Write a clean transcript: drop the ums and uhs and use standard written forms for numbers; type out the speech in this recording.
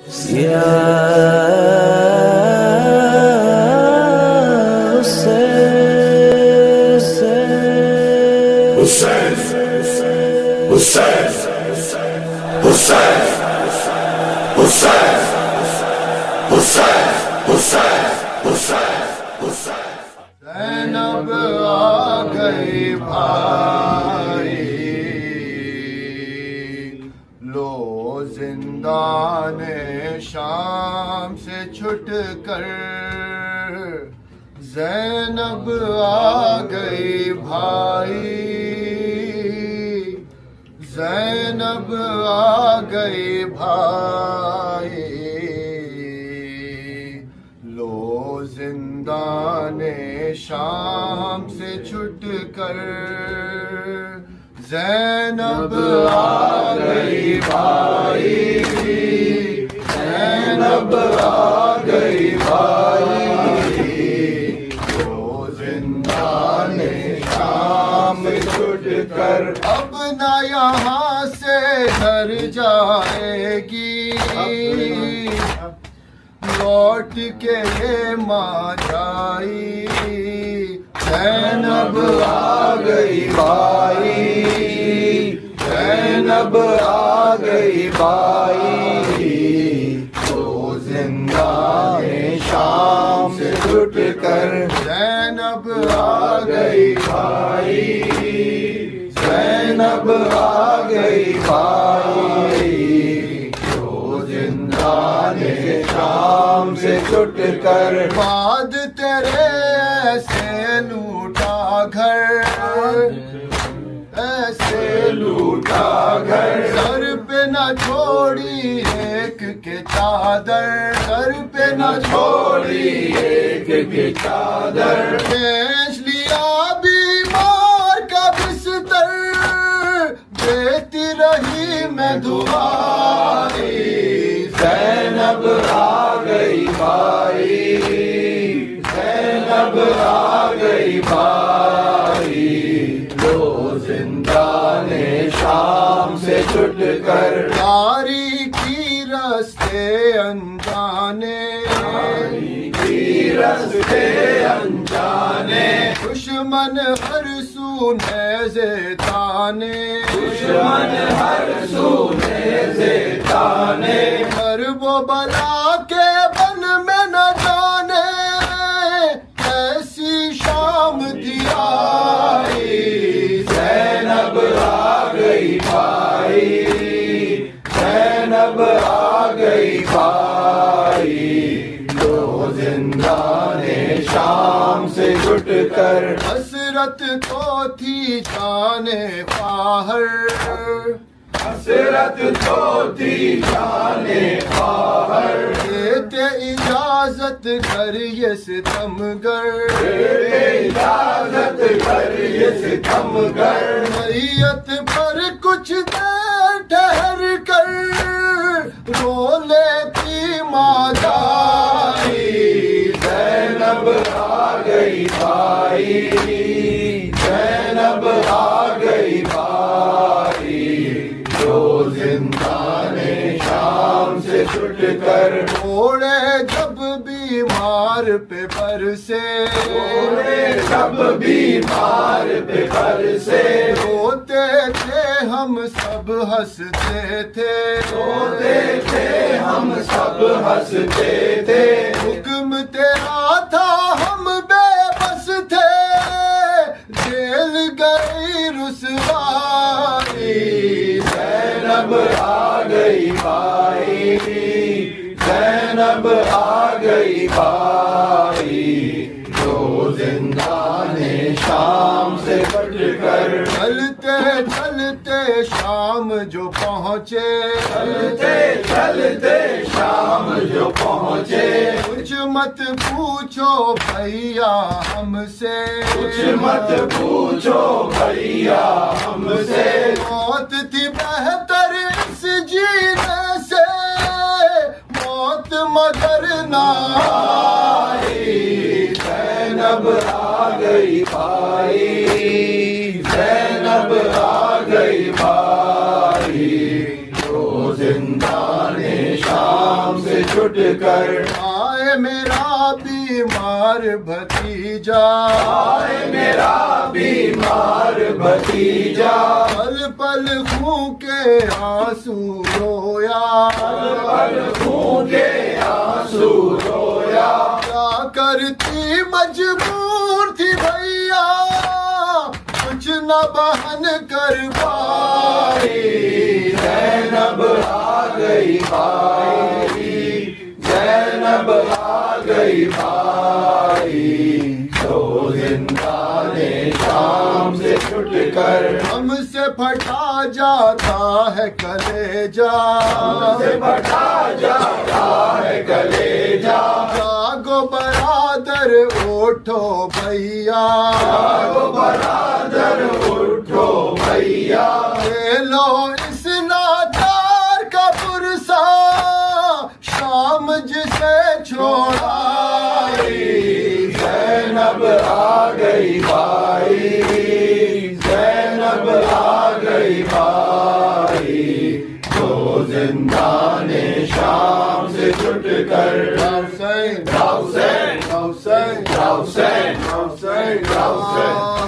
या हुसैन हुसैन हुसैन हुसैन हुसैन हुसैन हुसैन हुसैन। ज़ैनब आ गई भाई, लो जिंदाने शाम से छुट कर। ज़ैनब आ गई भाई, ज़ैनब आ गई भाई, लो जिंदाने शाम से छुट कर। ज़ैनब आ गई भाई, ज़ैनब आ गई भाई, लो जिंदाने शाम से छुट कर। अब न यहाँ से घर जाएगी, लौट के ये माँ जाई। ज़ैनब आ गई भाई, ज़ैनब आ गई भाई, तो जिंदाने शाम से छुट कर। ज़ैनब आ गई भाई, ज़ैनब आ गई भाई, तो जिंदाने शाम से छुट कर। बाद तेरे ऐसे लूटा घर, ऐसे लूटा घर। सर पे न छोड़ी एक के चादर, सर पे न छोड़ी एक के चादर। बेच लिया बीमार का बिस्तर, देती रही मैं दुआई। ज़ैनब आ गई भाई, ज़ैनब आ गई भाई, लो जिंदाने शाम से छुट कर। तारीकी रास्ते अनजाने, तारीकी रास्ते अनजाने। दुश्मन हर सू नेज़े ताने, दुश्मन हर सू नेज़े ताने। हर वो बला के बन में न जाने, कैसी शाम थी आई। ज़ैनब आ गई भाई, ज़ैनब आ गई भाई, लो जिंदाने शाम से छुट कर। हसरत तो थी जाने बाहर, हसरत तो थी जाने बाहर। देते इजाजत कर ये सितमगर, देते इजाजत कर ये सितमगर। मैयत पर कुछ देर ठहर कर, रो लेती माँ जाई। ज़ैनब आ गई भाई, ज़ैनब आ गई भाई, लो जिंदाने शाम से छुट कर। ओढ़े जब बीमार पे पर से, ओढ़े जब बीमार पे पर से। रोते थे हम सब हंसते थे, रोते थे हम सब हंसते थे। हुक्म तेरा था हम बेबस थे, जेल गई रुसवाई। ज़ैनब आ गई भाई, ज़ैनब आ गई भाई, जो जिंदाने शाम से कट कर। चलते चलते शाम जो पहुँचे, चलते चलते शाम जो पहुँचे। कुछ मत पूछो भैया हमसे, कुछ मत पूछो भैया हमसे। मौत थी बेहतर इस जीने से, मौत मगर ना आई। ज़ैनब आ गई भाई, ज़ैनब आ गई भाई, तो जिंदाने शाम शाम से छुट कर। आए मेरा बीमार भतीजा, आए मेरा बीमार भतीजा, पल पल खून के आंसू रोया, पल खून के आंसू रोया। क्या करती मजबूर थी भैया, कुछ न बहन कर पाई। ज़ैनब आ गई भाई, ज़ैनब आ गई भाई। तो जिंदाने शाम से छुट कर। हमसे फटा जाता है कलेजा, हमसे फटा जाता है कलेजा। जागो बरादर उठो भैया, जागो बरादर उठो भैया। ले लो इस लाचार का पुरसा, शाम जिसे छोड़ाई। ज़ैनब आ गई भाई, ज़ैनब आ गई भाई। तो जिंदाने शाम से छुट कर। हुसैन हुसैन हुसैन हुसैन हुसैन हुसैन।